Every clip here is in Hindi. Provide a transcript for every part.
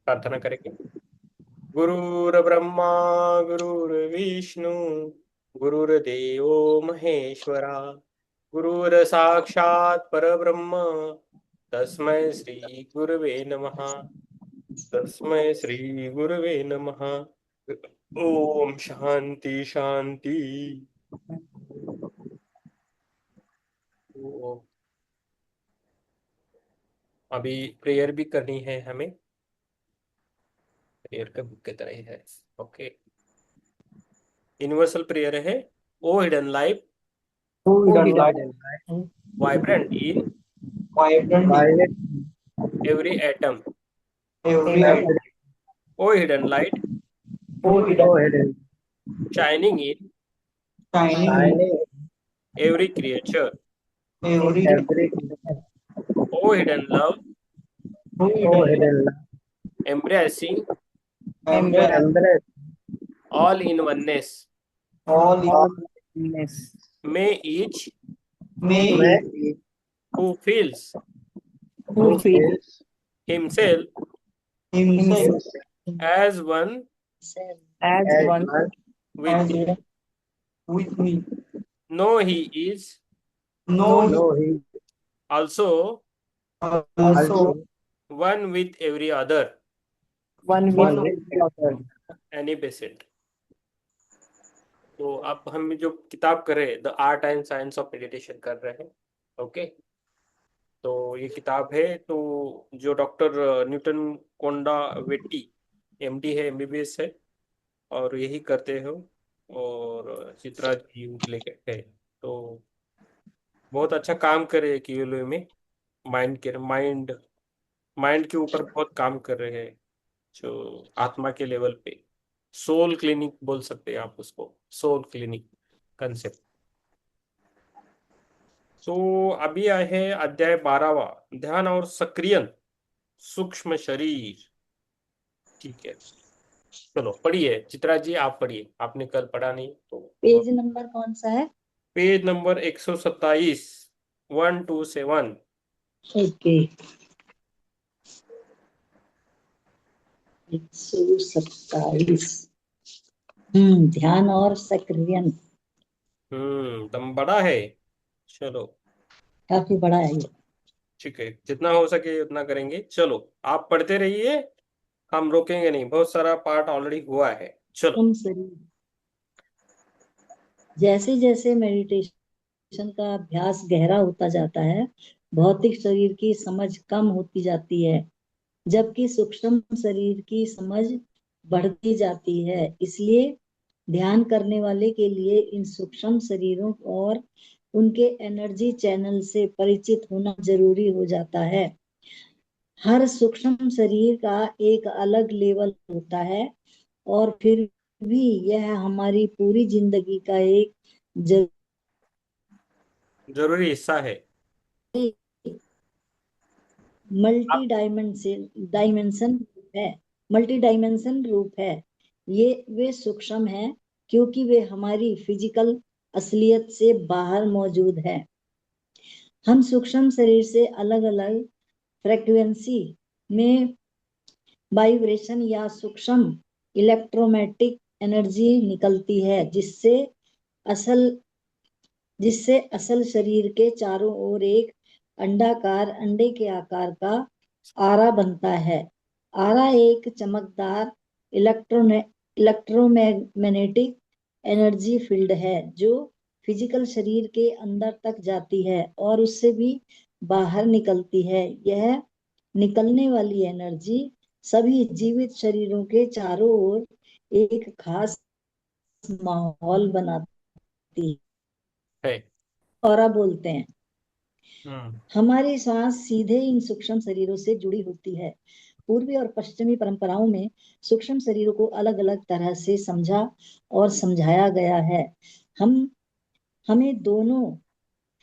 प्रार्थना करेंगे। गुरुर्ब्रह्मा गुरुर्विष्णु गुरुर्देवो महेश्वरा गुरुर्साक्षात् परब्रह्म तस्मै श्री गुरवे नमः। तस्मै श्री गुरवे नमः। ओम शांति शांति। तो अभी प्रेयर भी करनी है हमें। प्रेयर का बुक की तरह है। ओके, यूनिवर्सल प्रेयर है। Oh hidden life Who who hidden hidden light, light, vibrant in vibrant violet every atom. every every atom. Oh hidden light Who oh hidden hidden shining in shining in shining every creature. every every oh hidden love who oh hidden hidden light, embracing embrace embrace all in oneness all in all illness. may each me May each who feels who who feels himself himself himself as one as one with as me one with me. know he is Know he know he also also also one with every other one one with the other. any patient। तो अब हम जो किताब कर रहे हैं the art and science of meditation कर रहे हैं। ओके, तो ये किताब है तो जो डॉक्टर न्यूटन कोंडा वेट्टी एमडी है, एमबीबीएस है और यही करते हो। और चित्रा जी लेके है तो बहुत अच्छा काम करे क्यूएलओ में। माइंड के ऊपर बहुत काम कर रहे हैं, जो आत्मा के लेवल पे। सोल क्लिनिक बोल सकते हैं आप उसको, सोल क्लिनिक कंसेप्ट। तो अभी आए हैं अध्याय 12वां, ध्यान और सक्रियन सूक्ष्म शरीर। ठीक है, चलो पढ़िए चित्रा जी, आप पढ़िए, आपने कल पढ़ा नहीं तो। पेज नंबर कौन सा है? Page number 127, 127। ओके, 127। ध्यान और सक्रियन दम बड़ा है। चलो काफी बड़ा है ये। ठीक है, जितना हो सके उतना करेंगे। चलो आप पढ़ते रहिए, हम रोकेंगे नहीं, बहुत सारा पार्ट ऑलरेडी हुआ है। चलो। सूक्ष्म शरीर। जैसे जैसे मेडिटेशन का अभ्यास गहरा होता जाता है, भौतिक शरीर की समझ कम होती जाती है, जबकि सूक्ष्म शरीर की समझ बढ़ती जाती है। इसलिए ध्यान करने वाले के लिए इन सूक्ष्म शरीरों और उनके एनर्जी चैनल से परिचित होना जरूरी हो जाता है। हर सूक्ष्म शरीर का एक अलग लेवल होता है और फिर भी यह हमारी पूरी जिंदगी का एक जरूरी हिस्सा है। मल्टी आप डायमेंशन है मल्टी डायमेंशन रूप है। ये वे सूक्ष्म है क्योंकि वे हमारी फिजिकल असलियत से बाहर मौजूद है। हम सूक्ष्म शरीर से अलग अलग फ्रीक्वेंसी में वाइब्रेशन या सूक्ष्म इलेक्ट्रोमैग्नेटिक एनर्जी निकलती है, असल जिससे असल शरीर के चारों ओर एक अंडाकार अंडे के आकार का आरा बनता है। आरा एक चमकदार इलेक्ट्रोमैग्नेटिक एनर्जी फील्ड है जो फिजिकल शरीर के अंदर तक जाती है और उससे भी बाहर निकलती है। यह निकलने वाली एनर्जी सभी जीवित शरीरों के चारों ओर एक खास माहौल बनाती है। है। ऑरा बोलते हैं। हम्म हमारी सांस सीधे इन सूक्ष्म शरीरों से जुड़ी होती है। पूर्वी और पश्चिमी परंपराओं में सूक्ष्म शरीरों को अलग अलग तरह से समझा और समझाया गया है। हमें दोनों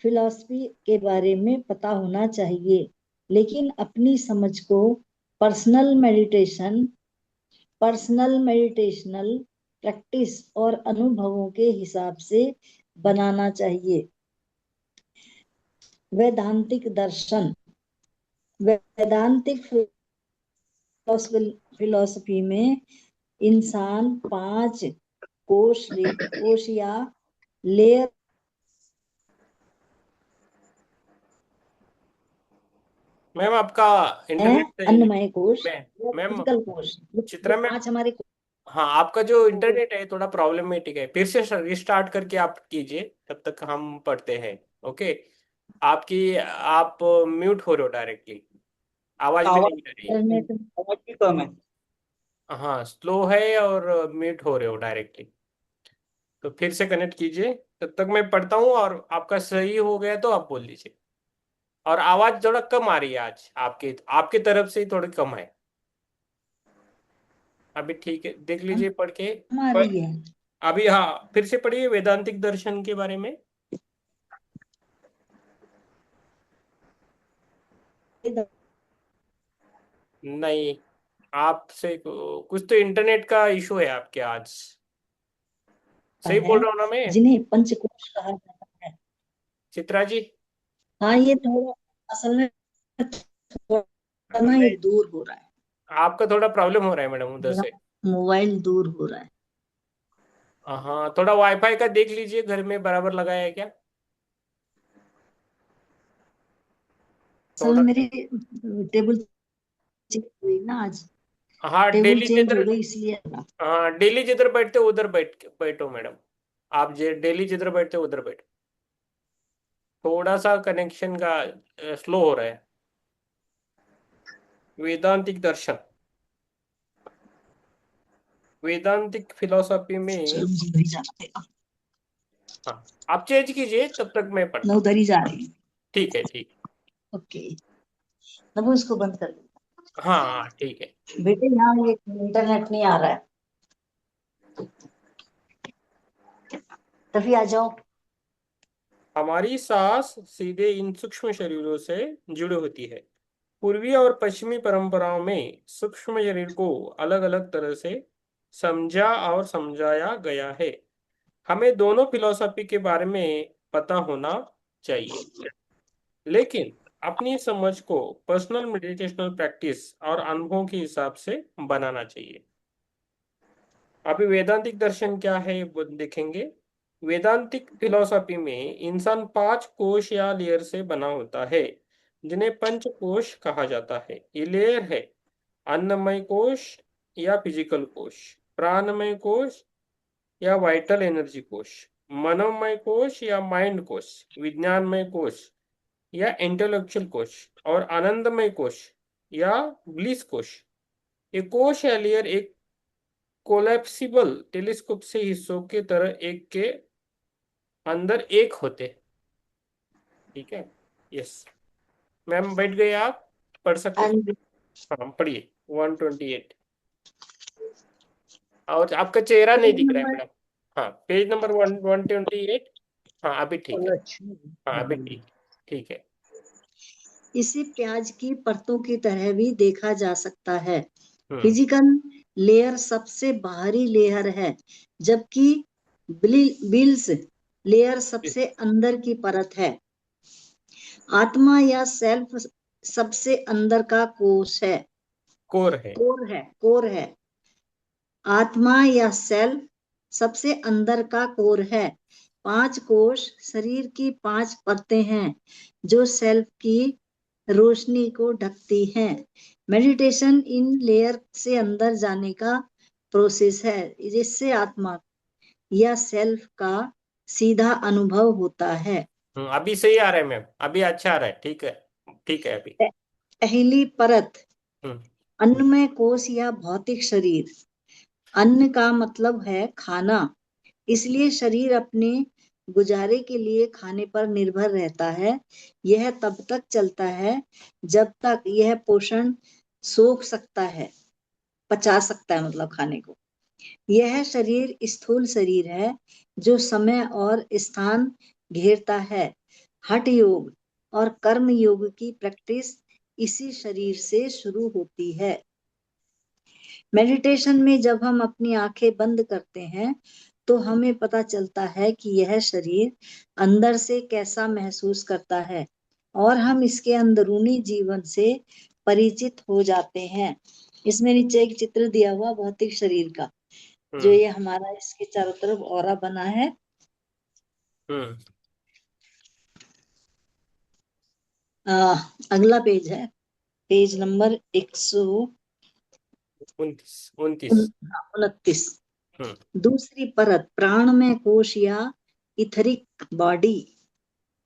फिलॉसफी के बारे में पता होना चाहिए, लेकिन अपनी समझ को पर्सनल मेडिटेशनल प्रैक्टिस और अनुभवों के हिसाब से बनाना चाहिए। वैदांतिक फिलोसफी में इंसान 5 कोश या लेयर मैम आपका है, इंटरनेट सही नहीं। अन्नमय कोश मैम या मैम फिजिकल कोश। ये चित्रा मैम, 5 हमारे हाँ आपका जो इंटरनेट है थोड़ा प्रॉब्लमेटिक है, फिर से रिस्टार्ट करके आप कीजिए, तब तक हम पढ़ते हैं। ओके। आप म्यूट हो रहे हो डायरेक्टली, आवाज भी आवाज नहीं आ रही। इंटरनेट आवाज भी कम है। हाँ स्लो है और म्यूट हो रहे हो डायरेक्टली। तो फिर से कनेक्ट कीजिए, तब तक मैं पढ़ता हूँ, और आपका सही हो गया तो आप बोल दीजिए। और आवाज थोड़ा कम आ रही है आज, आपकी आपकी तरफ से ही थोड़ी कम है। अभी ठीक है, देख लीजिए पढ़ के। हमारी है। अभी हाँ, फिर से पढ़िए वेदांतिक दर्शन के बारे में। नहीं, आपसे कुछ तो इंटरनेट का इशू है आपके आज। सही है बोल रहा हूँ ना मैं, जिन्हें पंचकोश कहा जाता है। चित्रा जी? हाँ, ये थोड़ा असल में थोड़ा ना ये नहीं, दूर हो रहा है, आपका थोड़ा प्रॉब्लम हो रहा है मैडम उधर मेरा से। मोबाइल दूर हो रहा है। हाँ, थोड़ा वाईफाई का देख लीजिए, घर में बराबर लगाया है क्या? असल में थोड़ा। मेरी टेबल चेंज हुई ना आज, हाँ टेबल डेली चेंज जिधर, हो गई इसलिए। हाँ डेली जिधर बैठते हो उधर बैठो मैडम। आप जे डेली जिधर बैठते हो उधर बैठो। थोड़ा सा कनेक्शन का स्लो हो रहा है। वेदांतिक दर्शन, वेदांतिक फिलोसॉफी चलो में। मुझे उधर ही जाना पड़ेगा, हाँ, आप चेंज कीजिए, तब तक मैं मैं पढ़ता हूँ। उधर ही जा रही हूँ। ठीक है, ठीक। ओके, तब इसको बंद कर दो। हाँ हाँ ठीक है। बेटे यहाँ ये इंटरनेट नहीं आ रहा है, तभी आ जाओ। हमारी सांस सीधे इन सूक्ष्म शरीरों से जुड़ी होती है। पूर्वी और पश्चिमी परंपराओं में सूक्ष्म शरीर को अलग अलग तरह से समझा और समझाया गया है। हमें दोनों फिलॉसफी के बारे में पता होना चाहिए, लेकिन अपनी समझ को पर्सनल मेडिटेशनल प्रैक्टिस और अनुभवों के हिसाब से बनाना चाहिए। अभी वेदांतिक दर्शन क्या है वो देखेंगे। वेदांतिक फिलॉसफी में इंसान 5 कोश या लेयर से बना होता है, जिन्हें पंच कोश कहा जाता है। ये लेयर है अन्नमय कोश या फिजिकल कोश, प्राणमय कोश या वाइटल एनर्जी कोश, मनोमय कोश या माइंड कोश, विज्ञानमय कोश या इंटेलेक्चुअल कोश, और आनंदमय कोश या ब्लिस कोश। ये कोश या लेयर एक कोलैप्सिबल टेलीस्कोप से हिस्सों के तरह एक के अंदर एक होते हैं। ठीक है। यस मैम, बैठ गए आप? पढ़ सकते? एंड हाँ पढ़िए 128। और आपका चेहरा नहीं पेज दिख रहा है नंबर मैडम। हाँ पेज नंबर 128। हाँ अभी ठीक है। हाँ अभी ठीक, ठीक है। इसे प्याज की परतों की तरह भी देखा जा सकता है। हम्म। फिजिकल लेयर सबसे बाहरी लेयर है, जबकि बिल्स लेयर सबसे अंदर की परत है। आत्मा या सेल्फ सबसे अंदर का कोश है, कोर है। कोर है। आत्मा या सेल्फ सबसे अंदर का कोर है। 5 कोश शरीर की 5 परतें हैं, जो सेल्फ की रोशनी को ढकती हैं। मेडिटेशन इन लेयर से अंदर जाने का प्रोसेस है, जिससे आत्मा या सेल्फ का सीधा अनुभव होता है। अभी सही आ रहा है मैम, अभी अच्छा आ रहा है, ठीक है। ठीक है अभी। पहली परत हम्म। अन्नमय कोश या भौतिक शरीर। अन्न का मतलब है खाना, इसलिए शरीर अपने गुजारे के लिए खाने पर निर्भर रहता है। यह तब तक चलता है जब तक यह पोषण सोख सकता है, पचा सकता है, मतलब खाने को। यह शरीर स्थूल शरीर है, जो समय और स्थान घेरता है। हठ योग और कर्म योग की प्रैक्टिस इसी शरीर से शुरू होती है। मेडिटेशन में जब हम अपनी आंखें बंद करते हैं, तो हमें पता चलता है कि यह शरीर अंदर से कैसा महसूस करता है, और हम इसके अंदरूनी जीवन से परिचित हो जाते हैं। इसमें नीचे एक चित्र दिया हुआ भौतिक शरीर का, जो ये हमारा इसके चारों तरफ ऑरा बना है। हम्म अगला पेज है, पेज नंबर 29 129। हम्म दूसरी परत, प्राण में कोश या इथरिक बॉडी।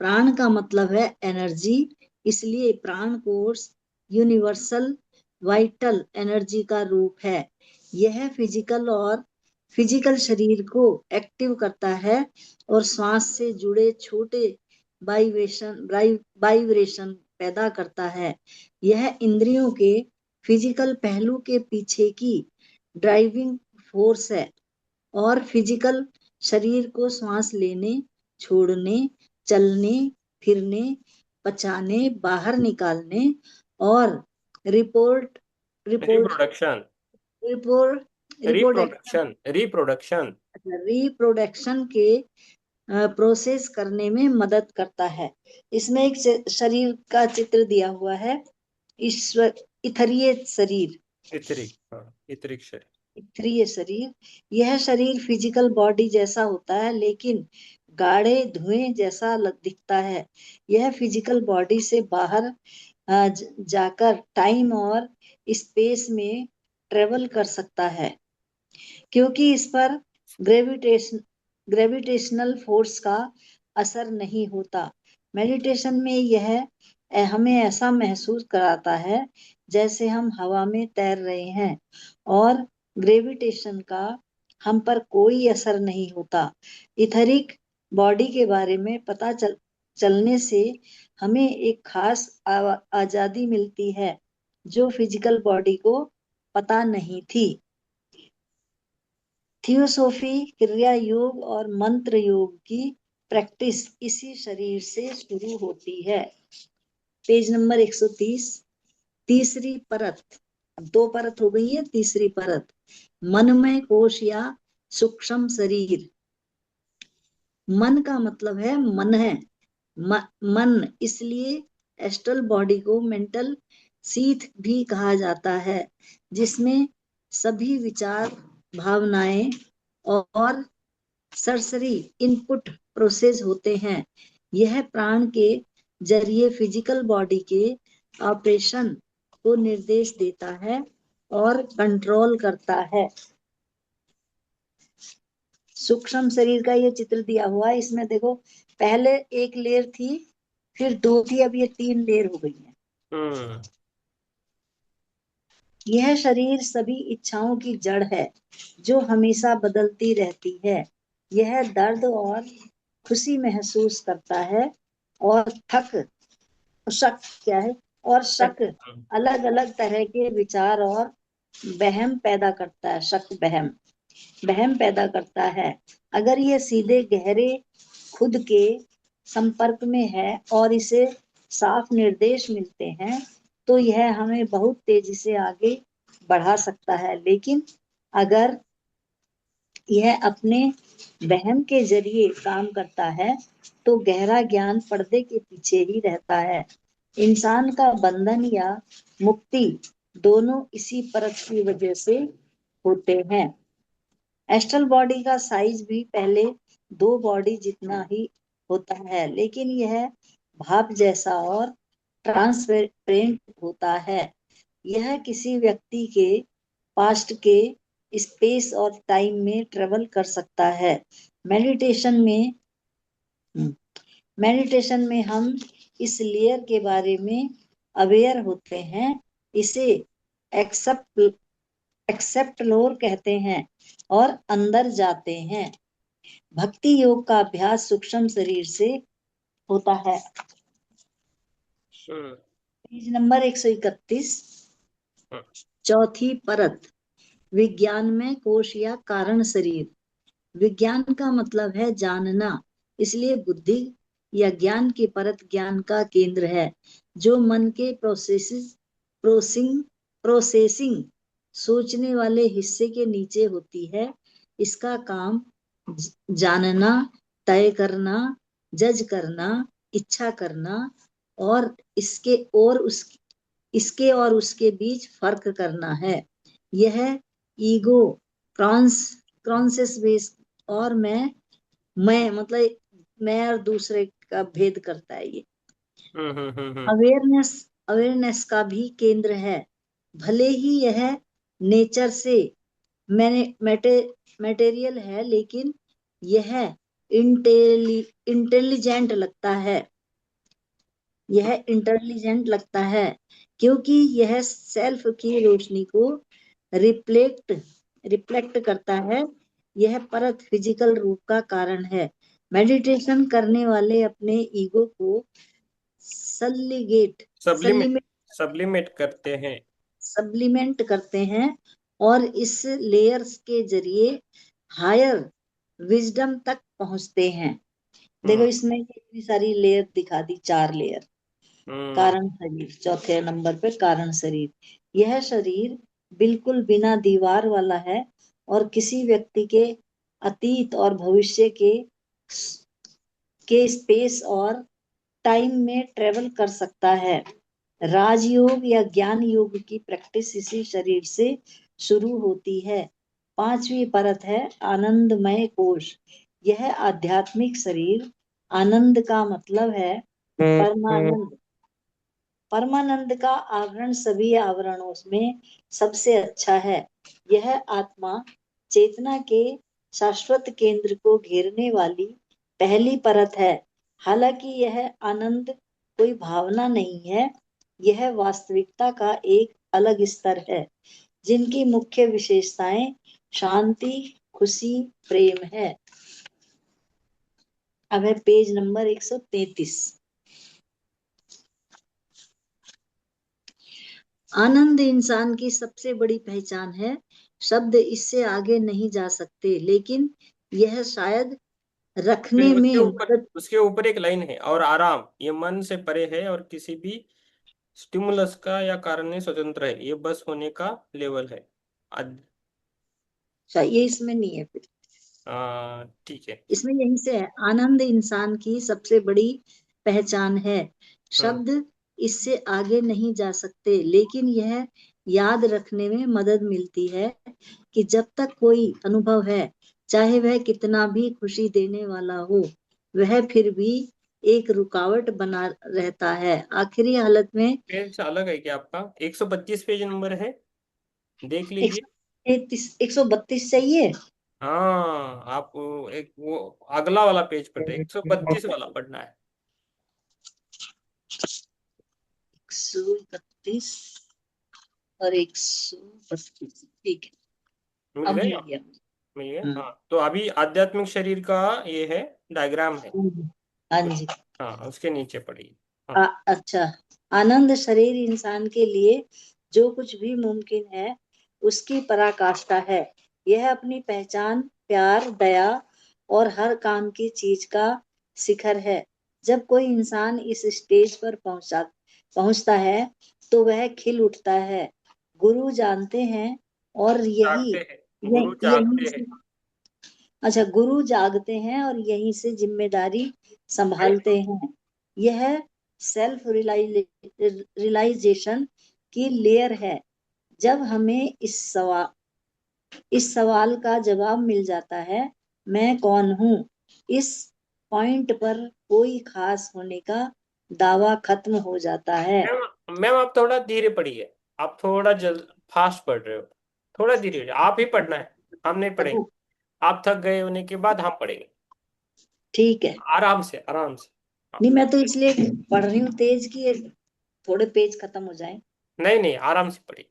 प्राण का मतलब है एनर्जी, इसलिए प्राण कोश यूनिवर्सल वाइटल एनर्जी का रूप है। यह फिजिकल शरीर को एक्टिव करता है और श्वास से जुड़े छोटे वाइब्रेशन पैदा करता है। यह इंद्रियों के फिजिकल पहलू के पीछे की ड्राइविंग फोर्स है और फिजिकल शरीर को सांस लेने, छोड़ने, चलने, फिरने, पचाने, बाहर निकालने और report report reproduction report reproduction reproduction reproduction के प्रोसेस करने में मदद करता है। इसमें एक शरीर का चित्र दिया हुआ है, ईश्वर इथरीय शरीर। इतरिक शरीर। इथरीय शरीर, यह शरीर फिजिकल बॉडी जैसा होता है लेकिन गाढ़े धुएं जैसा दिखता है। यह फिजिकल बॉडी से बाहर जाकर टाइम और स्पेस में ट्रेवल कर सकता है, क्योंकि इस पर ग्रेविटेशनल फोर्स का असर नहीं होता। मेडिटेशन में यह हमें ऐसा महसूस कराता है जैसे हम हवा में तैर रहे हैं और ग्रेविटेशन का हम पर कोई असर नहीं होता। इथरिक बॉडी के बारे में पता चलने से हमें एक खास आजादी मिलती है जो फिजिकल बॉडी को पता नहीं थी। थियोसॉफी, क्रिया योग और मंत्र योग की प्रैक्टिस इसी शरीर से शुरू होती है। Page number 130। तीसरी परत, अब 2 परत हो गई है, तीसरी परत, मनमय कोश या सूक्ष्म शरीर। मन का मतलब है मन है, मन, इसलिए एस्ट्रल बॉडी को मेंटल सीथ भी कहा जाता है, जिसमें सभी विचार, भावनाएं और सरसरी इनपुट प्रोसेस होते हैं। यह प्राण के जरिए फिजिकल बॉडी के ऑपरेशन को निर्देश देता है और कंट्रोल करता है। सूक्ष्म शरीर का ये चित्र दिया हुआ है, इसमें देखो पहले एक लेयर थी, फिर 2 थी, अब ये 3 लेयर हो गई है। यह शरीर सभी इच्छाओं की जड़ है जो हमेशा बदलती रहती है। यह दर्द और खुशी महसूस करता है और शक अलग अलग तरह के विचार और वहम पैदा करता है। शक वहम पैदा करता है। अगर ये सीधे गहरे खुद के संपर्क में है और इसे साफ निर्देश मिलते हैं तो यह हमें बहुत तेजी से आगे बढ़ा सकता है, लेकिन अगर यह अपने वहम के जरिए काम करता है तो गहरा ज्ञान पर्दे के पीछे ही रहता है। इंसान का बंधन या मुक्ति दोनों इसी परत की वजह से होते हैं। एस्ट्रल बॉडी का साइज भी पहले 2 बॉडी जितना ही होता है, लेकिन यह भाप जैसा और ट्रांसपेरेंट होता है। यह किसी व्यक्ति के पास्ट के स्पेस और टाइम में ट्रेवल कर सकता है। मेडिटेशन में हम इस लेयर के बारे में अवेयर होते हैं। इसे एक्सेप्टलोर कहते हैं और अंदर जाते हैं। भक्ति योग का अभ्यास सूक्ष्म शरीर से होता है। Page number 131। चौथी परत, विज्ञान में कोश या कारण शरीर। विज्ञान का मतलब है जानना, इसलिए बुद्धि या ज्ञान की परत ज्ञान का केंद्र है जो मन के प्रोसेसिंग सोचने वाले हिस्से के नीचे होती है। इसका काम जानना, तय करना, जज करना, इच्छा करना और इसके और उसके बीच फर्क करना है। यह ईगो कॉन्शियस बेस और मैं मतलब मैं और दूसरे का भेद करता है ये। हम्म। अवेयरनेस अवेयरनेस का भी केंद्र है। भले ही यह नेचर से मटेरियल है, लेकिन यह इंटेलिजेंट लगता है। यह इंटेलिजेंट लगता है क्योंकि यह सेल्फ की रोशनी को रिफ्लेक्ट रिफ्लेक्ट करता है। यह परत फिजिकल रूप का कारण है। मेडिटेशन करने वाले अपने ईगो को सलिगेट सब्लिमेट सब्लिमेट करते हैं। सब्लिमेंट करते हैं और इस लेयर्स के जरिए हायर विजडम तक पहुंचते हैं। देखो हम्म इसमें ये इतनी सारी लेयर दिखा दी, 4 लेयर। हम्म कारण शरीर चौथे नंबर पे, कारण शरीर। यह शरीर बिल्कुल बिना दीवार वाला है और किसी व्यक्ति के अतीत और भविष्य के स्पेस और टाइम में ट्रेवल कर सकता है। राजयोग या ज्ञान योग की प्रैक्टिस इसी शरीर से शुरू होती है। 5वीं परत है आनंदमय कोश। यह आध्यात्मिक शरीर, आनंद का मतलब है परमानंद। परमानंद का आवरण सभी आवरणों में सबसे अच्छा है। यह आत्मा चेतना के शाश्वत केंद्र को घेरने वाली पहली परत है। हालांकि यह आनंद कोई भावना नहीं है, यह वास्तविकता का एक अलग स्तर है, जिनकी मुख्य विशेषताएं शांति, खुशी, प्रेम है। अब है पेज नंबर 133। आनंद इंसान की सबसे बड़ी पहचान है। शब्द इससे आगे नहीं जा सकते, लेकिन यह शायद रखने में मदद। उसके ऊपर एक लाइन है, और आराम ये मन से परे है और किसी भी स्टिमुलस का या कारण से स्वतंत्र है, ये बस होने का लेवल है। ये इसमें नहीं है फिर। ठीक है। इसमें यहीं से है, आनंद इंसान की सबसे बड़ी पहचान है। हम्म शब्द इससे आगे नहीं जा सकते, लेकिन यह याद रखने में मदद मिलती है कि जब तक कोई अनुभव है, चाहे वह कितना भी खुशी देने वाला हो, वह फिर भी एक रुकावट बना रहता है। आखिरी हालत में पेज अलग है क्या आपका? 132 पेज नंबर है, देख लीजिए। 132 चाहिए। हाँ, आप एक वो अगला वाला पेज पढ़ते, 132 वाला पढ़ना है। 131 और 132, ठीक है। मिल अब गए मिल आप? गया। मिल गए, हम्म, हाँ। तो अभी आध्यात्मिक शरीर का ये है, डायग्राम है। हाँ जी। हाँ, उसके नीचे पढ़िए। आ, हाँ। अच्छा। आनंद शरीर इंसान के लिए जो कुछ भी मुमकिन है उसकी पराकाष्ठा है। यह अपनी पहचान, प्यार, दया और हर काम की चीज का शिखर है। जब कोई इंसान इस स्टेज पर पहुंचता है तो वह खिल उठता है। गुरु जानते हैं और जागते हैं, गुरु यही जागते हैं। से। अच्छा, गुरु जागते हैं और यहीं से जिम्मेदारी राइट। संभालते हैं। यह सेल्फ रियलाइजेशन की लेयर है। जब हमें इस सवाल का जवाब मिल जाता है, मैं कौन हूँ, इस पॉइंट पर कोई खास होने का दावा खत्म हो जाता है। मैम आप थोड़ा धीरे पढ़िए, आप थोड़ा जल्द फास्ट पढ़ रहे हो। थोड़ा धीरे, आप ही पढ़ना है, हम नहीं पढ़ेंगे। आप थक गए होने के बाद हम पढ़ेंगे। ठीक है। आराम से, आराम से। हाँ। नहीं, मैं तो इसलिए पढ़ रही हूँ तेज कि थोड़े पेज खत्म हो जाए। नहीं नहीं, आराम से पढ़िए।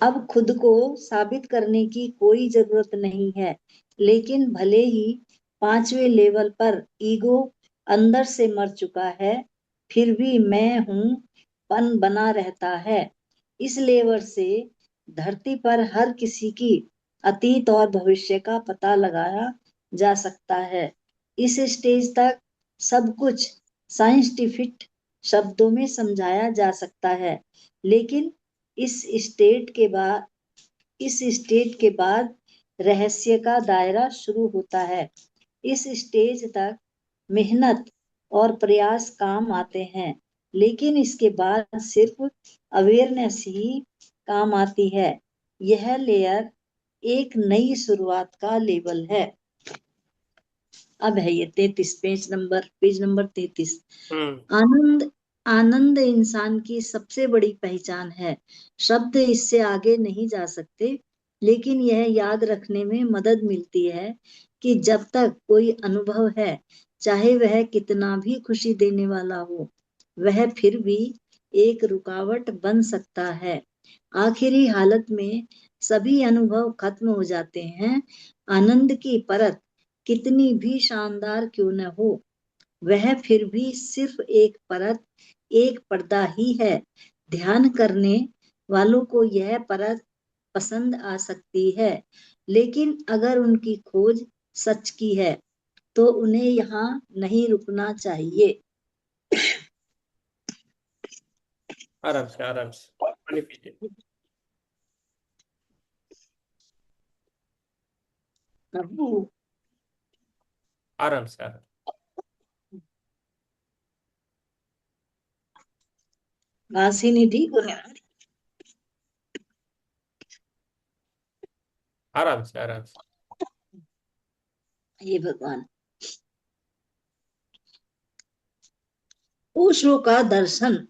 अब खुद को साबित करने की कोई जरूरत नहीं है, लेकिन भले ही 5वें लेवल पर ईगो अंदर से मर चुका है, फिर भी मैं हूं पन बना रहता है। इस लेवल से धरती पर हर किसी की अतीत और भविष्य का पता लगाया जा सकता है। इस स्टेज तक सब कुछ साइंटिफिक शब्दों में समझाया जा सकता है, लेकिन इस स्टेट के बाद इस स्टेज के बाद रहस्य का दायरा शुरू होता है। इस स्टेज तक मेहनत और प्रयास काम आते हैं, लेकिन इसके बाद सिर्फ अवेयरनेस ही काम आती है। यह लेयर एक नई शुरुआत का लेवल है। अब है ये 33 पेज नंबर 33। आनंद आनंद इंसान की सबसे बड़ी पहचान है। शब्द इससे आगे नहीं जा सकते, लेकिन यह याद रखने में मदद मिलती है कि जब तक कोई अनुभव है, चाहे वह कितना भी खुशी देने वाला हो, वह फिर भी एक रुकावट बन सकता है। आखिरी हालत में सभी अनुभव खत्म हो जाते हैं। आनंद की परत कितनी भी शानदार क्यों न हो, वह फिर भी सिर्फ एक परत, एक पर्दा ही है। ध्यान करने वालों को यह परत पसंद आ सकती है, लेकिन अगर उनकी खोज सच की है तो उन्हें यहाँ नहीं रुकना चाहिए। आराम से पानी पीजिए। प्रभु, आराम से घास ही नहीं ठीक होने वाली। आराम से ये भगवान। ओशो का दर्शन।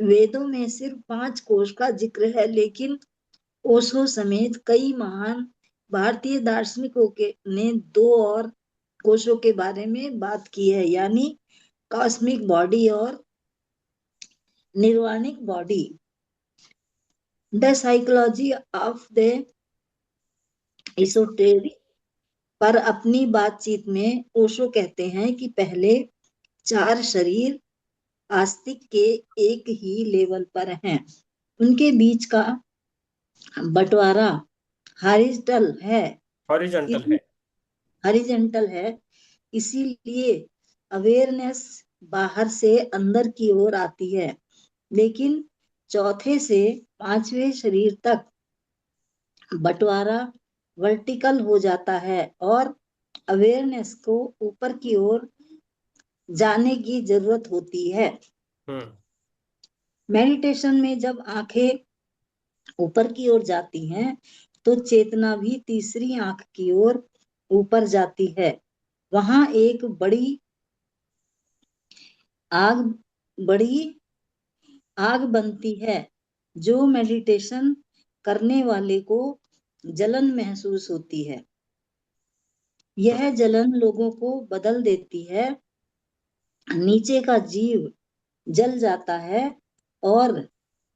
वेदों में सिर्फ 5 कोश का जिक्र है, लेकिन ओशो समेत कई महान भारतीय दार्शनिकों के ने 2 और कोशों के बारे में बात की है, यानी कॉस्मिक बॉडी और निर्वाणिक body. The psychology of the esoteric पर अपनी बातचीत में ओशो कहते हैं कि पहले 4 शरीर आस्तिक के एक ही लेवल पर हैं। उनके बीच का बंटवारा हॉरिजॉन्टल है। हॉरिजॉन्टल है। हॉरिजॉन्टल है, इसीलिए अवेयरनेस बाहर से अंदर की ओर आती है, लेकिन चौथे से 5वें शरीर तक बंटवारा वर्टिकल हो जाता है और अवेयरनेस को ऊपर की ओर जाने की जरूरत होती है। मेडिटेशन में जब आंखें ऊपर की ओर जाती हैं, तो चेतना भी तीसरी आंख की ओर ऊपर जाती है। वहां एक आग बड़ी आग बनती है, जो मेडिटेशन करने वाले को जलन महसूस होती है। यह जलन लोगों को बदल देती है। नीचे का जीव जल जाता है और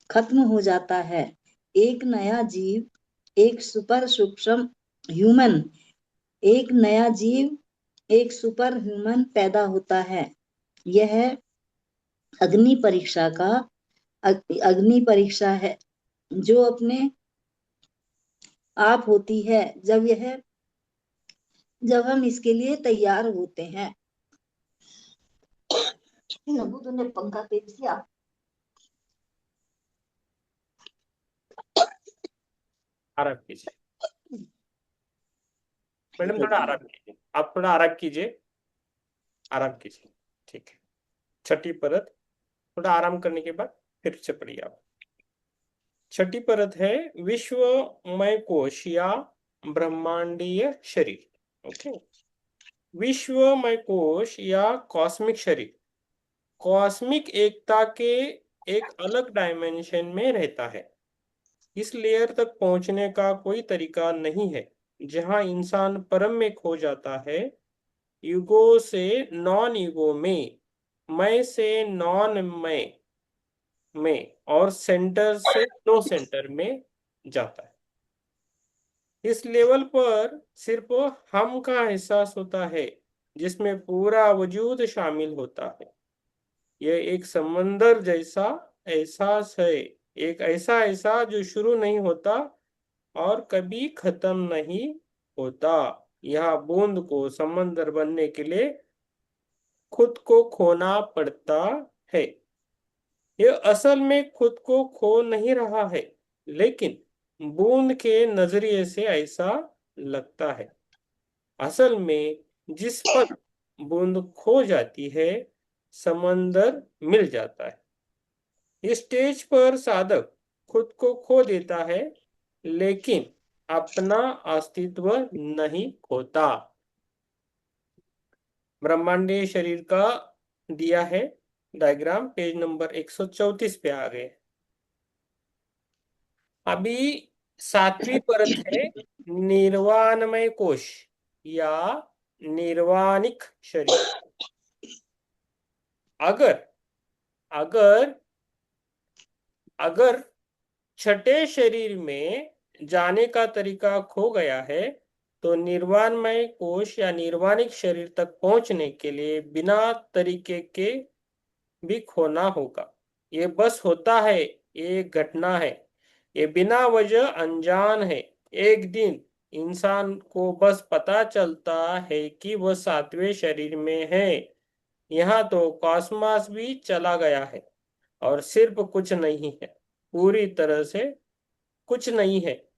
खत्म हो जाता है। एक नया जीव, एक सुपर सूक्ष्म ह्यूमन एक नया जीव, एक सुपर ह्यूमन पैदा होता है। यह अग्नि परीक्षा है, जो अपने आप होती है जब हम इसके लिए तैयार होते हैं। नबू तूने पंखा तेज किया। आराम कीजिए मैडम, थोड़ा आराम कीजिए। आप थोड़ा आराम कीजिए। ठीक है। छठी परत, थोड़ा आराम करने के बाद फिर से पढ़िए आप। छठी परत है विश्वमय कोश या ब्रह्मांडीय शरीर। ओके। विश्वमय कोश या कॉस्मिक शरीर कॉस्मिक एकता के एक अलग डायमेंशन में रहता है। इस लेयर तक पहुंचने का कोई तरीका नहीं है जहां इंसान परम में खो जाता है। ईगो से नॉन ईगो में, मैं से नॉन में और सेंटर से नो सेंटर में जाता है। इस लेवल पर सिर्फ हम का एहसास होता है, जिसमें पूरा वजूद शामिल होता है। यह एक समंदर जैसा एहसास है, एक ऐसा एहसास जो शुरू नहीं होता और कभी खत्म नहीं होता। यह बूंद को समंदर बनने के लिए खुद को खोना पड़ता है। यह असल में खुद को खो नहीं रहा है, लेकिन बूंद के नजरिए से ऐसा लगता है। असल में जिस पर बूंद खो जाती है, समंदर मिल जाता है। इस स्टेज पर साधक खुद को खो देता है, लेकिन अपना अस्तित्व नहीं खोता। ब्रह्मांडीय शरीर का दिया है डायग्राम, पेज नंबर 134 पे आ गए। अभी 7वीं परत है निर्वाणमय कोश या निर्वाणिक शरीर। अगर अगर अगर छठे शरीर में जाने का तरीका खो गया है, तो निर्वाणमय कोश या निर्वाणिक शरीर तक पहुंचने के लिए बिना तरीके के भी खोना होगा। ये बस होता है, ये एक घटना है, ये बिना वजह अनजान है। एक दिन इंसान को बस पता चलता है कि वह 7वें शरीर में है। यहाँ तो कॉस्मॉस भी चला गया है और सिर्फ कुछ नहीं है, पूरी तरह से कुछ नहीं है,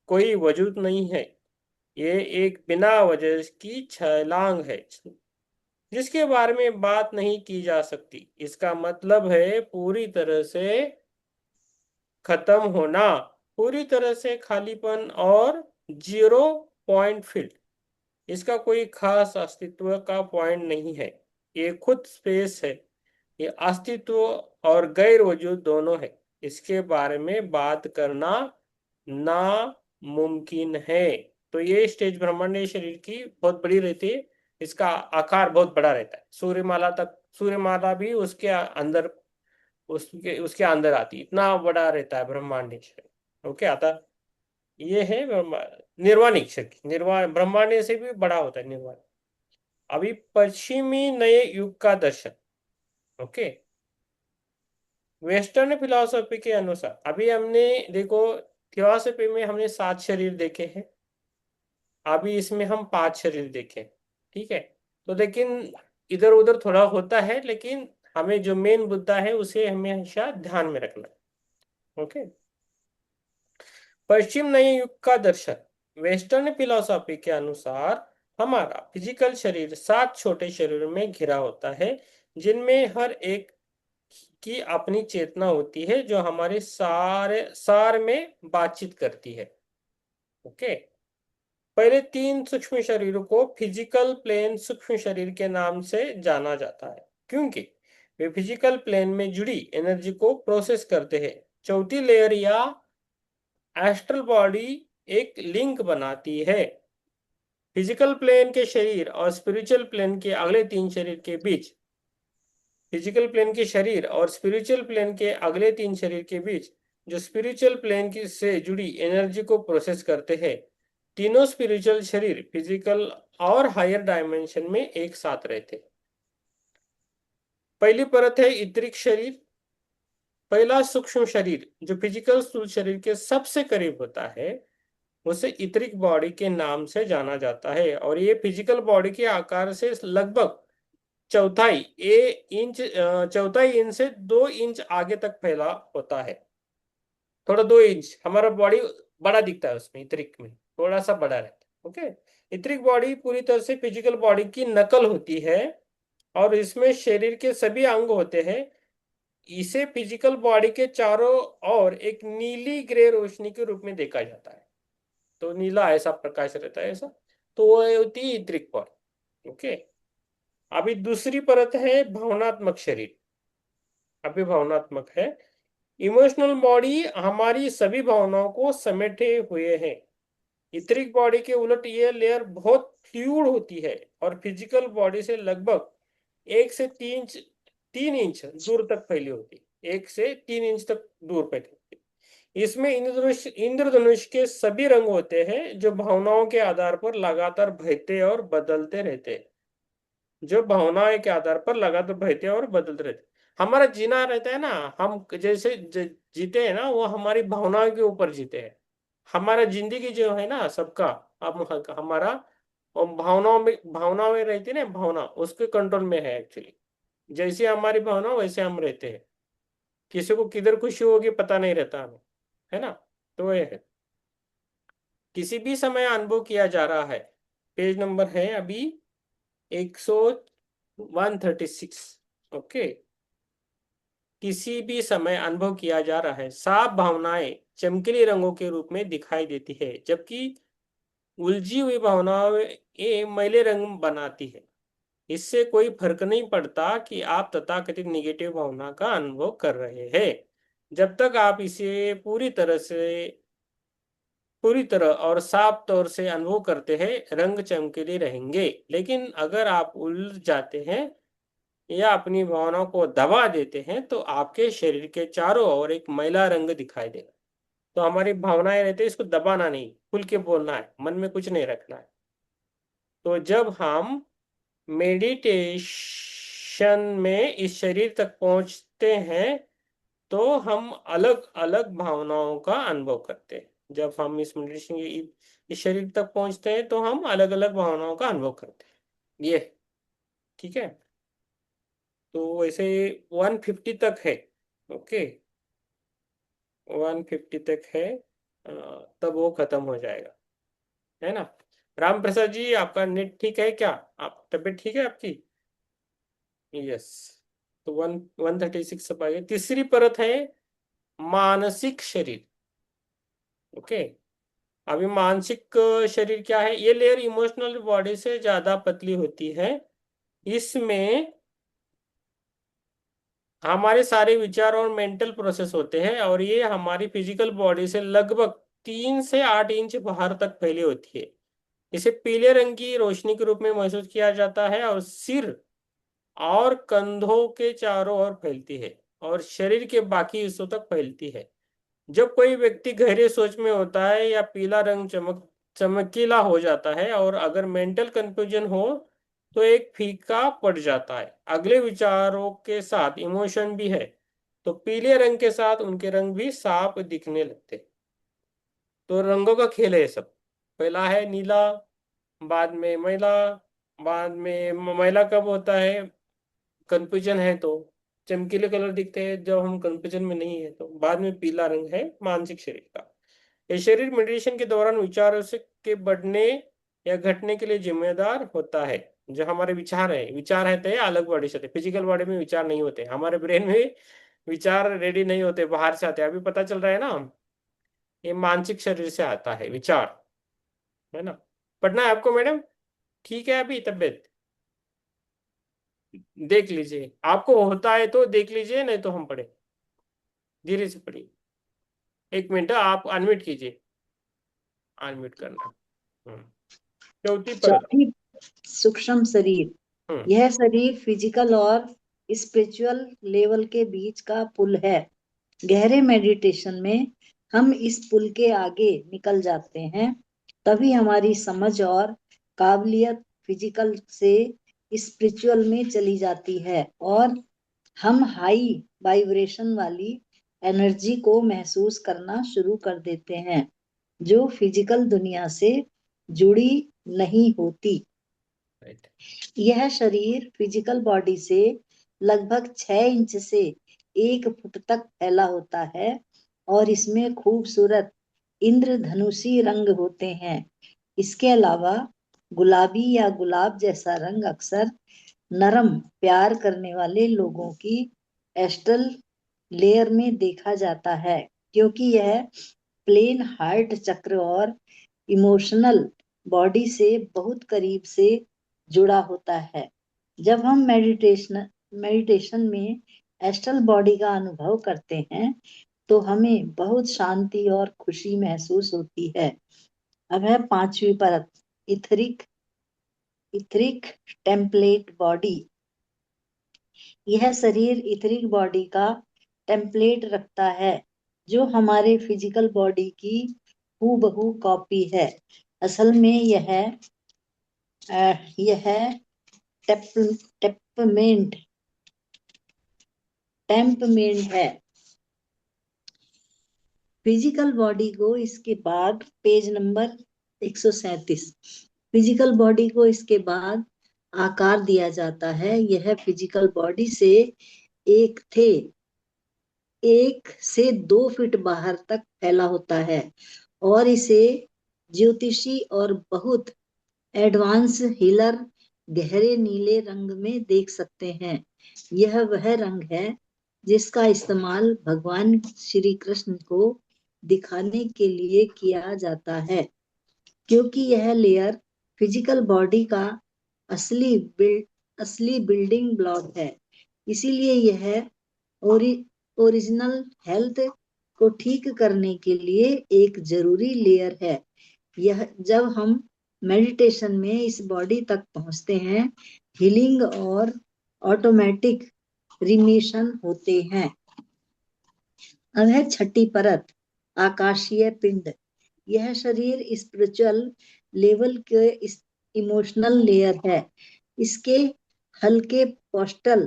कोई वजूद नहीं है। ये एक बिना वजह की छलांग है जिसके बारे में बात नहीं की जा सकती। इसका मतलब है पूरी तरह से खत्म होना, पूरी तरह से खालीपन और जीरो पॉइंट फील्ड। इसका कोई खास अस्तित्व का पॉइंट नहीं है, ये खुद स्पेस है। ये अस्तित्व और गैर वजूद दोनों है। इसके बारे में बात करना नामुमकिन है। तो ये स्टेज ब्रह्मांडीय शरीर की बहुत बड़ी रहती है, इसका आकार बहुत बड़ा रहता है, सूर्यमाला तक, सूर्यमाला भी उसके अंदर, उसके उसके अंदर आती है, इतना बड़ा रहता है ब्रह्मांडीय शरीर। ओके, आता ये है निर्वाणिक शरीर। निर्वाण ब्रह्मांडीय से भी बड़ा होता है निर्वाण। अभी पश्चिमी नए युग का दर्शन। ओके, वेस्टर्न फिलॉसफी के अनुसार अभी हमने देखो, फिलॉसफी में हमने 7 शरीर देखे हैं, अभी इसमें हम 5 शरीर देखे। ठीक है, तो लेकिन इधर उधर थोड़ा होता है, लेकिन हमें जो मेन मुद्दा है उसे हमेशा ध्यान में रखना है। ओके, पश्चिम नए युग का दर्शन। वेस्टर्न फिलॉसफी के अनुसार हमारा फिजिकल शरीर 7 छोटे शरीरों में घिरा होता है, जिनमें हर एक की अपनी चेतना होती है जो हमारे सारे सार में बातचीत करती है। ओके, पहले 3 सूक्ष्म शरीरों को फिजिकल प्लेन सूक्ष्म शरीर के नाम से जाना जाता है, क्योंकि वे फिजिकल प्लेन में जुड़ी एनर्जी को प्रोसेस करते हैं। चौथी लेयर या एस्ट्रल बॉडी एक लिंक बनाती है फिजिकल प्लेन के शरीर और स्पिरिचुअल प्लेन के अगले 3 शरीर के बीच। फिजिकल प्लेन के शरीर और स्पिरिचुअल प्लेन के अगले 3 शरीर के बीच, जो स्पिरिचुअल प्लेन की से जुड़ी एनर्जी को प्रोसेस करते हैं। तीनों स्पिरिचुअल शरीर फिजिकल और हायर डायमेंशन में एक साथ रहते। पहली परत है इतरिक शरीर। पहला सूक्ष्म शरीर जो फिजिकल स्थूल शरीर के सबसे करीब होता है, उसे इतरिक बॉडी के नाम से जाना जाता है, और ये फिजिकल बॉडी के आकार से लगभग चौथाई इंच से 2 इंच आगे तक फैला होता है। थोड़ा 2 इंच हमारा बॉडी बड़ा दिखता है, उसमें इतरिक में थोड़ा सा बड़ा रहता है। ओके, इतरिक बॉडी पूरी तरह से फिजिकल बॉडी की नकल होती है और इसमें शरीर के सभी अंग होते हैं। इसे फिजिकल बॉडी के चारों ओर एक नीली ग्रे रोशनी के रूप में देखा जाता है, तो नीला ऐसा प्रकाश रहता है ऐसा, तो वो होती है इतरिक बॉडी। ओके, अभी दूसरी परत है भावनात्मक शरीर। अभी भावनात्मक है। इमोशनल बॉडी हमारी सभी भावनाओं को समेटे हुए है। इतरिक बॉडी के उलट ये लेयर बहुत फ्लूइड होती है और फिजिकल बॉडी से लगभग 1 से 3 इंच दूर तक फैली होती है। 1 से 3 इंच तक दूर फैली होती है। इसमें इंद्रधनुष के सभी रंग होते हैं, जो भावनाओं के आधार पर लगातार बहते और बदलते रहते हैं। जो भावनाएं के आधार पर लगातार बहते और बदलते रहते। हमारा जीना रहता है ना, हम जैसे जीते हैं ना, वो हमारी भावनाओं के ऊपर जीते हैं। हमारा जिंदगी जो है ना सबका, अब हमारा भावनाओं में रहती है ना, भावना उसके कंट्रोल में है एक्चुअली। जैसे हमारी भावना वैसे हम रहते हैं। किसी को किधर खुशी होगी पता नहीं रहता हमें, है ना। तो ये है, किसी भी समय अनुभव किया जा रहा है। पेज नंबर है अभी 136। ओके, किसी भी समय अनुभव किया जा रहा है। साफ भावनाएं चमकीले रंगों के रूप में दिखाई देती है, जबकि उलझी हुई भावनाएं ये मैले रंग बनाती है। इससे कोई फर्क नहीं पड़ता कि आप तथाकथित निगेटिव भावना का अनुभव कर रहे हैं, जब तक आप इसे पूरी तरह और साफ तौर से अनुभव करते हैं, रंग चमकीले रहेंगे। लेकिन अगर आप उलझ जाते हैं या अपनी भावनाओं को दबा देते हैं, तो आपके शरीर के चारों ओर एक मैला रंग दिखाई देगा। तो हमारी भावनाएं रहती है, इसको दबाना नहीं, खुल के बोलना है, मन में कुछ नहीं रखना है। तो जब हम मेडिटेशन में इस शरीर तक पहुंचते हैं, तो हम अलग अलग भावनाओं का अनुभव करते हैं। जब हम इस मेडिटेशन इस शरीर तक पहुंचते हैं, तो हम अलग अलग भावनाओं का अनुभव करते हैं। ये ठीक है। तो वैसे 150 तक है। ओके, 150 तक है, तब वो खत्म हो जाएगा, है ना। राम प्रसाद जी, आपका नेट ठीक है क्या? आप तबीयत ठीक है आपकी? यस। तो 136 सब आ गया। तीसरी परत है मानसिक शरीर। ओके, अभी मानसिक शरीर क्या है? ये लेयर इमोशनल बॉडी से ज्यादा पतली होती है। इसमें हमारे सारे विचार और मेंटल प्रोसेस होते हैं, और ये हमारी फिजिकल बॉडी से लगभग 3 से 8 इंच बाहर तक फैली होती है। इसे पीले रंग की रोशनी के रूप में महसूस किया जाता है, और सिर और कंधों के चारों ओर फैलती है और शरीर के बाकी हिस्सों तक फैलती है। जब कोई व्यक्ति गहरे सोच में होता है या पीला रंग चमकीला हो जाता है, और अगर मेंटल कंफ्यूजन हो तो एक फीका पड़ जाता है। अगले विचारों के साथ इमोशन भी है, तो पीले रंग के साथ उनके रंग भी साफ दिखने लगते हैं। तो रंगों का खेल है ये सब। पहला है नीला, बाद में मैला। बाद में मैला कब होता है? कंफ्यूजन है तो। चमकीले कलर दिखते हैं जब हम कंफ्यूजन में नहीं है तो। बाद में पीला रंग है मानसिक शरीर का। ये शरीर मेडिटेशन के दौरान विचारों से के बढ़ने या घटने के लिए जिम्मेदार होता है। जो हमारे विचार रहते हैं अलग बॉडी से। फिजिकल बॉडी में विचार नहीं होते, हमारे ब्रेन में विचार रेडी नहीं होते, बाहर से आते हैं। अभी पता चल रहा है ना, ये मानसिक शरीर से आता है विचार, है ना। पढ़ना है आपको मैडम? ठीक है, अभी तबियत देख लीजिए, आपको होता है तो देख लीजिए, नहीं तो हम पढ़े। धीरे से पढ़िए। 1 मिनट, आप अनम्यूट कीजिए। अनम्यूट करना। चौथी परत। चौथी, सूक्ष्म शरीर। हम्म यह शरीर फिजिकल और स्पिरिचुअल लेवल के बीच का पुल है। गहरे मेडिटेशन में हम इस पुल के आगे निकल जाते हैं, तभी हमारी समझ और काबिलियत फिजिकल से स्पिरिचुअल में चली जाती है, और हम हाई वाइब्रेशन वाली एनर्जी को महसूस करना शुरू कर देते हैं, जो फिजिकल दुनिया से जुड़ी नहीं होती। राइट। यह शरीर फिजिकल बॉडी से लगभग 6 इंच से 1 फुट तक फैला होता है, और इसमें खूबसूरत इंद्रधनुषी रंग होते हैं। इसके अलावा गुलाबी या गुलाब जैसा रंग अक्सर नरम प्यार करने वाले लोगों की एस्ट्रल लेयर में देखा जाता है, क्योंकि यह प्लेन हार्ट चक्र और इमोशनल बॉडी से बहुत करीब से जुड़ा होता है। जब हम मेडिटेशन में एस्ट्रल बॉडी का अनुभव करते हैं, तो हमें बहुत शांति और खुशी महसूस होती है। अब है 5वीं परत, इथरिक इथरिक टेम्पलेट बॉडी। यह शरीर इथरिक बॉडी का टेम्पलेट रखता है, जो हमारे फिजिकल बॉडी की हूबहू कॉपी है। असल में यह टेम्पमेंट टेम्पमेंट है। फिजिकल बॉडी को इसके बाद पेज नंबर 137, फिजिकल बॉडी को इसके बाद आकार दिया जाता है। यह फिजिकल बॉडी से 1 से 2 फीट बाहर तक फैला होता है, और इसे ज्योतिषी और बहुत एडवांस हीलर गहरे नीले रंग में देख सकते हैं। यह वह रंग है जिसका इस्तेमाल भगवान श्री कृष्ण को दिखाने के लिए किया जाता है। क्योंकि यह लेयर फिजिकल बॉडी का असली बिल्डिंग ब्लॉक है, इसीलिए यह ओरि, ओरिजिनल हेल्थ को ठीक करने के लिए एक जरूरी लेयर है। यह जब हम मेडिटेशन में इस बॉडी तक पहुंचते हैं, हीलिंग और ऑटोमेटिक रिमिशन होते हैं। अब है छठी परत, आकाशीय पिंड। यह शरीर स्पिरिचुअल लेवल के इमोशनल लेयर है। इसके हल्के पोस्टल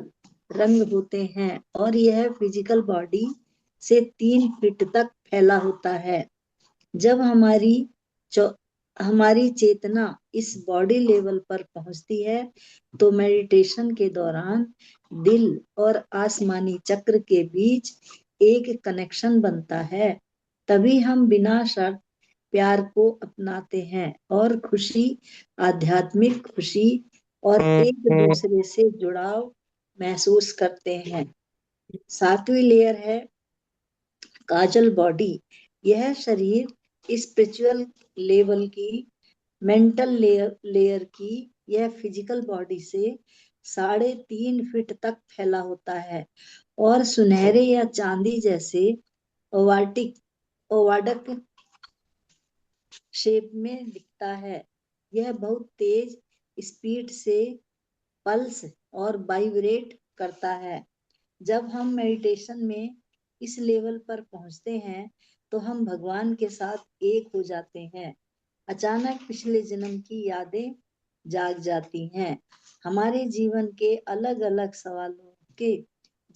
रंग होते हैं और यह फिजिकल बॉडी से 3 फीट तक फैला होता है। जब हमारी चेतना इस बॉडी लेवल पर पहुंचती है तो मेडिटेशन के दौरान दिल और आसमानी चक्र के बीच एक कनेक्शन बनता है। तभी हम बिना शर्त प्यार को अपनाते हैं और खुशी, आध्यात्मिक खुशी और एक दूसरे से जुड़ाव महसूस करते हैं। 7वीं लेयर है काजल बॉडी। यह शरीर स्पिरिचुअल लेवल की, मेंटल लेयर की, यह फिजिकल बॉडी से 3.5 फीट तक फैला होता है और सुनहरे या चांदी जैसे ओवाडक शेप में दिखता है। यह बहुत तेज स्पीड से पल्स और वाइब्रेट करता है। जब हम मेडिटेशन में इस लेवल पर पहुंचते हैं तो हम भगवान के साथ एक हो जाते हैं। अचानक पिछले जन्म की यादें जाग जाती हैं। हमारे जीवन के अलग अलग सवालों के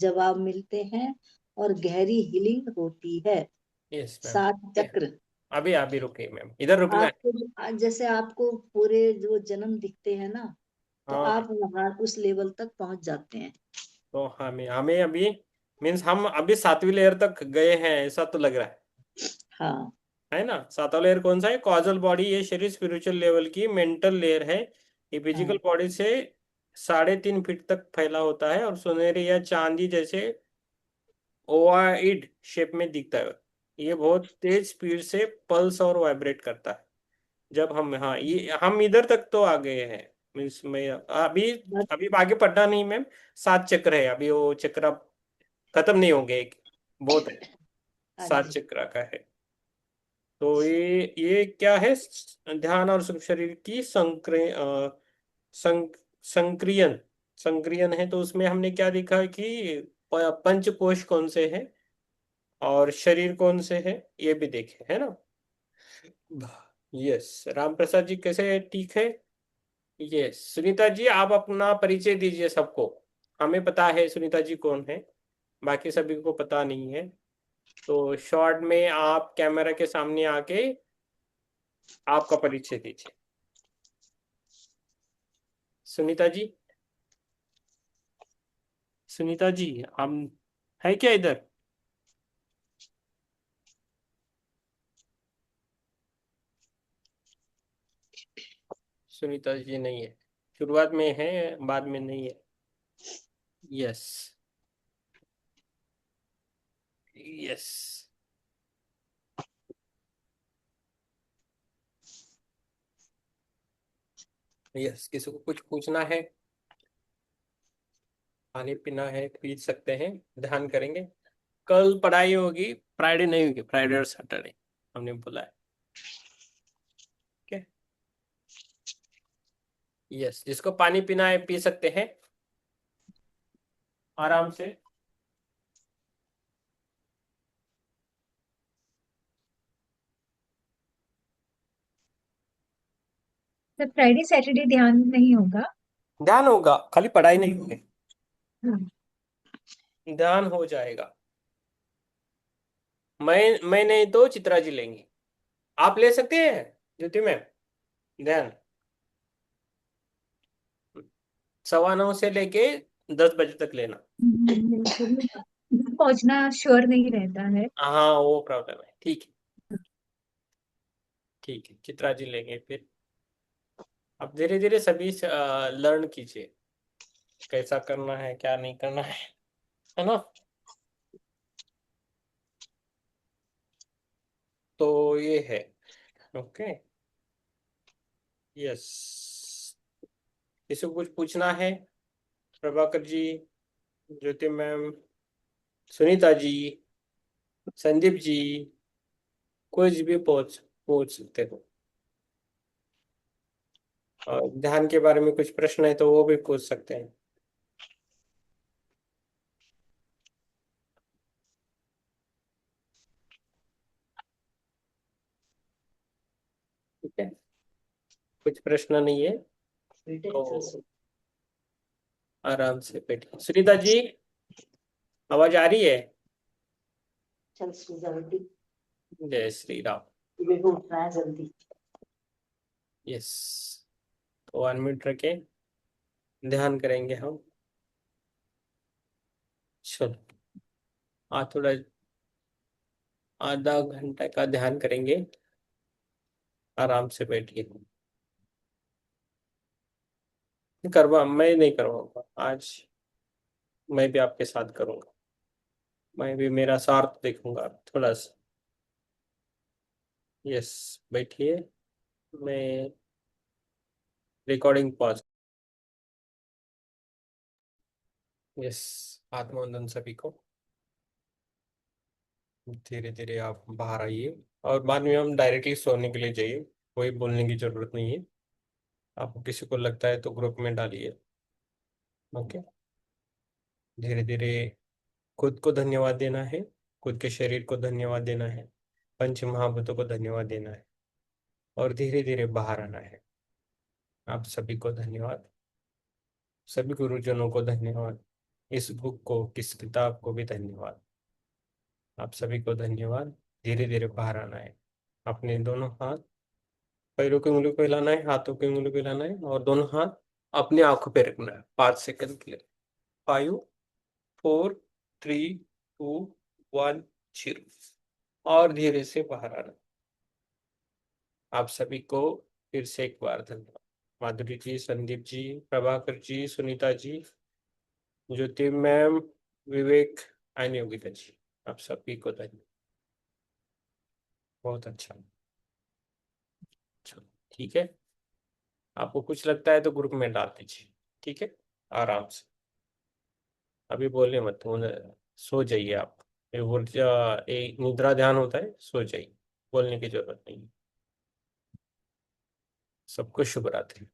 जवाब मिलते हैं और गहरी हीलिंग होती है। Yes ma'am. 7 चक्र। अभी अभी रुकिए मैम, इधर रुकना है। आपको जैसे आपको पूरे जो जन्म दिखते हैं ना, तो हाँ, आप वहां उस लेवल तक पहुंच जाते हैं। तो हमें हमें अभी मीन्स हम अभी 7वीं लेयर तक गए हैं ऐसा तो लग रहा हाँ है ना। 7वां लेयर कौन सा है? Causal body. ये शरीर स्पिरिचुअल लेवल की मेंटल लेयर है। ये हाँ फिजिकल बॉडी से 3.5 फीट तक फैला होता है और सुनहरे या चांदी जैसे ओवाइड शेप में दिखता है। ये बहुत तेज स्पीड से पल्स और वाइब्रेट करता है। जब हम, हाँ, ये हम इधर तक तो आ गए हैं। मीन्स मैं अभी बस। अभी आगे पढ़ना नहीं मैम। 7 चक्र है अभी, वो चक्र खत्म नहीं होंगे, एक बहुत है। हाँ सात जी। चक्र का है। तो ये क्या है? ध्यान और शरीर की सं, संक्रियन संक्रियन है। तो उसमें हमने क्या देखा कि पंच कोश कौन से हैं और शरीर कौन से है, ये भी देखे है ना। यस, राम प्रसाद जी कैसे? ठीक है। यस, सुनीता जी आप अपना परिचय दीजिए सबको। हमें पता है सुनीता जी कौन है, बाकी सभी को पता नहीं है। तो शॉर्ट में आप कैमरा के सामने आके आपका परिचय दीजिए। सुनीता जी, सुनीता जी हम है क्या इधर? सुनीता जी नहीं है, शुरुआत में है बाद में नहीं है। Yes, yes, yes. किसी को कुछ पूछना है? पानी पीना है, पी सकते हैं। ध्यान करेंगे। कल पढ़ाई होगी, फ्राइडे नहीं होगी, फ्राइडे और सैटरडे हमने बोला है। ठीक है। यस, जिसको पानी पीना है पी सकते हैं आराम से। तो फ्राइडे सैटरडे ध्यान नहीं होगा। ध्यान होगा, खाली पढ़ाई नहीं होगी। हाँ। ध्यान हो जाएगा। मैं नहीं तो चित्रा जी लेंगी। आप ले सकते हैं ज्योति मैम ध्यान। 9:15 से लेके 10 बजे तक लेना। पहुंचना श्योर नहीं रहता है। हाँ, वो प्रॉब्लम है। ठीक है, ठीक है, चित्रा जी लेंगे फिर। अब धीरे धीरे सभी लर्न कीजिए कैसा करना है क्या नहीं करना है ना। तो ये है। ओके। यस। किसी को कुछ पूछना है? प्रभाकर जी, ज्योति मैम, सुनीता जी, संदीप जी, कुछ भी पूछ पूछ सकते हो। और ध्यान के बारे में कुछ प्रश्न है तो वो भी पूछ सकते हैं। ठीक है, कुछ प्रश्न नहीं है बेटे तो आराम से बैठिए। सुनीता जी, आवाज आ रही है? चल सो जल्दी, जय श्री राम। सुबह को उठना है जल्दी। यस। तो 1 मिनट रखें, ध्यान करेंगे हम। चलो, आज थोड़ा आधा घंटा का ध्यान करेंगे। आराम से बैठिए। करवा मैं नहीं करवाऊंगा आज, मैं भी आपके साथ करूंगा। मैं भी मेरा स्वार्थ देखूंगा थोड़ा सा। यस, बैठिए। मैं रिकॉर्डिंग पॉज। यस, आत्मवंदन सभी को। धीरे धीरे आप बाहर आइए और बाद में हम डायरेक्टली सोने के लिए जाइए। कोई बोलने की जरूरत नहीं है। आपको किसी को लगता है तो ग्रुप में डालिए। ओके। धीरे धीरे खुद को धन्यवाद देना है, खुद के शरीर को धन्यवाद देना है, पंच महाभूतों को धन्यवाद देना है और धीरे धीरे बाहर आना है। आप सभी को धन्यवाद, सभी गुरुजनों को धन्यवाद, इस बुक को, किस किताब को भी धन्यवाद। आप सभी को धन्यवाद। धीरे धीरे बाहर आना है। अपने दोनों हाथ पैरों की उंगलियों को हिलाना है, हाथों की उंगलियों को हिलाना है और दोनों हाथ अपने आंखों पे रखना है 5 सेकंड के लिए। 5, 4, 3, 2, 1, 0। और धीरे से बाहर आना। आप सभी को फिर से एक बार धन्यवाद। माधुरी जी, संदीप जी, प्रभाकर जी, सुनीता जी, ज्योति मैम, विवेक एंड योगिता जी, आप सभी को धन्यवाद। बहुत अच्छा। चलो, ठीक है। आपको कुछ लगता है तो ग्रुप में डाल दीजिए। ठीक है, आराम से। अभी बोलिए मत, सो जाइए आप। ये ऊर्जा, एक निद्रा ध्यान होता है, सो जाइए। बोलने की जरूरत नहीं है। सबको शुभ रात्रि।